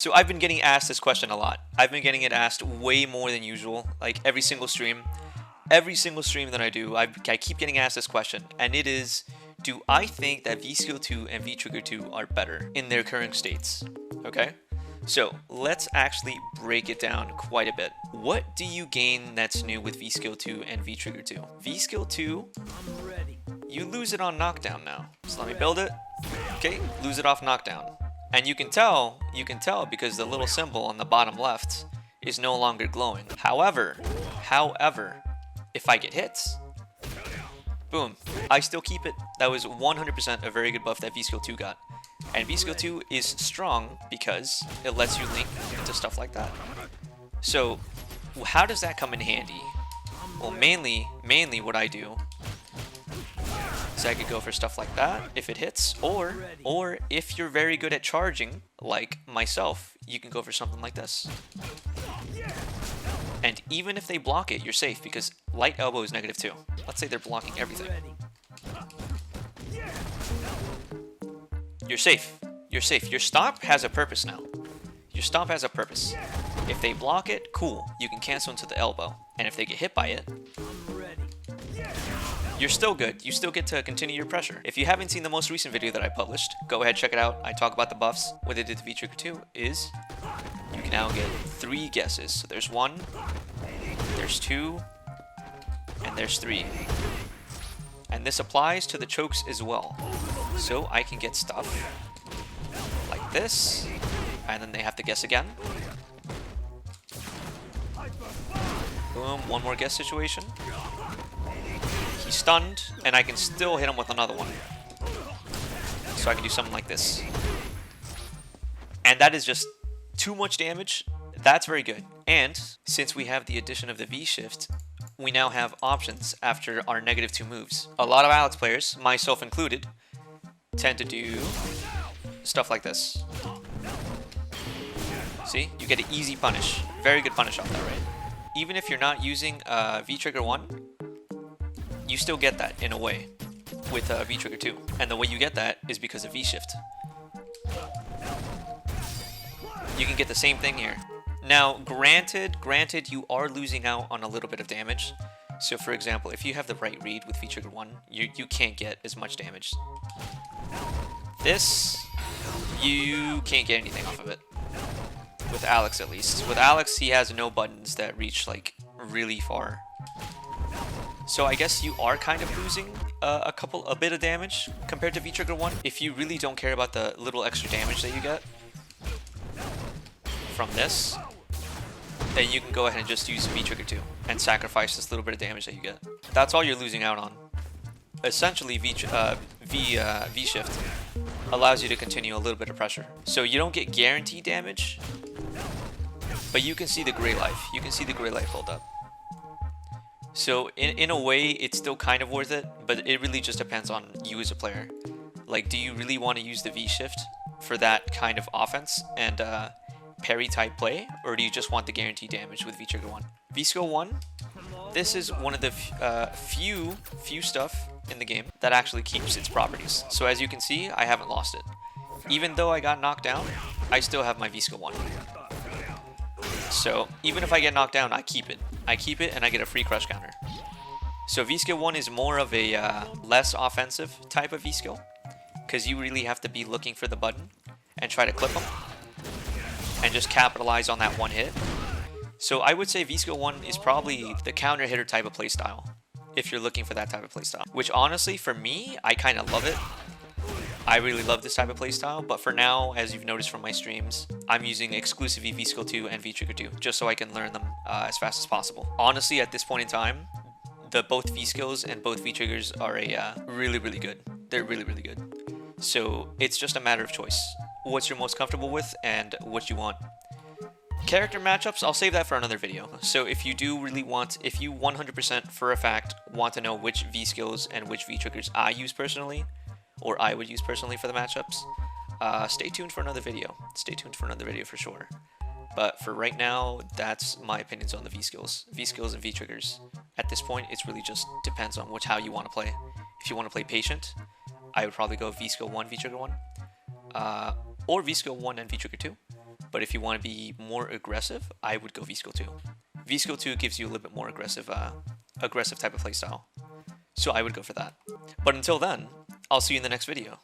So I've been getting asked this question a lot. I've been getting it asked way more than usual, like every single stream. Every single stream that I do, I keep getting asked this question, and it is, do I think that V-Skill 2 and V-Trigger 2 are better in their current states? Okay? So let's actually break it down quite a bit. What do you gain that's new with V-Skill 2 and V-Trigger 2? V-Skill 2, you lose it on knockdown now. So let me build it. Okay, lose it off knockdown. And you can tell because the little symbol on the bottom left is no longer glowing. However, if I get hits, boom, I still keep it. That was 100% a very good buff that V-Skill 2 got. And V-Skill 2 is strong because it lets you link into stuff like that. So how does that come in handy? Well, mainly what I do is I could go for stuff like that if it hits, or if you're very good at charging, like myself, you can go for something like this. And even if they block it, you're safe because light elbow is -2. Let's say they're blocking everything. You're safe. You're safe. Your stomp has a purpose now. Your stomp has a purpose. If they block it, cool. You can cancel into the elbow. And if they get hit by it, you're still good. You still get to continue your pressure. If you haven't seen the most recent video that I published, go ahead, check it out. I talk about the buffs. What they did to V-Trigger 2 is you can now get 3 guesses. So there's 1, there's 2, and there's 3. And this applies to the chokes as well. So I can get stuff like this, and then they have to guess again. Boom, 1 more guess situation. He's stunned, and I can still hit him with another one. So I can do something like this. And that is just too much damage. That's very good. And since we have the addition of the V-Shift, we now have options after our -2 moves. A lot of Alex players, myself included, tend to do stuff like this. See? You get an easy punish. Very good punish off that, right? Even if you're not using V-Trigger 1, you still get that in a way with V-Trigger 2. And the way you get that is because of V-Shift. You can get the same thing here. Now, granted, you are losing out on a little bit of damage. So for example, if you have the right read with V-Trigger 1, you can't get as much damage. This, you can't get anything off of it. With Alex, at least. With Alex, he has no buttons that reach like really far. So I guess you are kind of losing a bit of damage compared to V-Trigger 1. If you really don't care about the little extra damage that you get from this, then you can go ahead and just use V-Trigger 2 and sacrifice this little bit of damage that you get. That's all you're losing out on. Essentially, V-Shift allows you to continue a little bit of pressure. So you don't get guaranteed damage, but you can see the gray life. You can see the gray life build up. So in a way, it's still kind of worth it, but it really just depends on you as a player. Like, do you really want to use the V-Shift for that kind of offense and parry type play, or do you just want the guaranteed damage with V-Trigger 1? V-Skill 1, this is one of the few stuff in the game that actually keeps its properties. So as you can see, I haven't lost it. Even though I got knocked down, I still have my V-Skill 1. So even if I get knocked down, I keep it. I keep it and I get a free crush counter. So V-Skill 1 is more of a less offensive type of V-Skill, because you really have to be looking for the button and try to clip them and just capitalize on that one hit. So I would say V-Skill 1 is probably the counter hitter type of playstyle, if you're looking for that type of playstyle. Which honestly, for me, I kind of love it. I really love this type of playstyle, but for now, as you've noticed from my streams, I'm using exclusively V-Skill 2 and V-Trigger 2, just so I can learn them as fast as possible. Honestly, at this point in time, both V-Skills and both V-Triggers are really, really good. They're really, really good. So it's just a matter of choice. What you're most comfortable with and what you want. Character matchups, I'll save that for another video. So if you do really want, if you 100% for a fact want to know which V-Skills and which V-Triggers I use personally, or I would use personally for the matchups, stay tuned for another video. Stay tuned for another video for sure. But for right now, that's my opinions on the V-Skills. V-Skills and V-Triggers. At this point, it's really just depends on how you want to play. If you want to play patient, I would probably go V-Skill 1, V-Trigger 1. Or V-Skill 1 and V-Trigger 2. But if you want to be more aggressive, I would go V-Skill 2. V-Skill 2 gives you a little bit more aggressive aggressive type of playstyle. So I would go for that. But until then, I'll see you in the next video.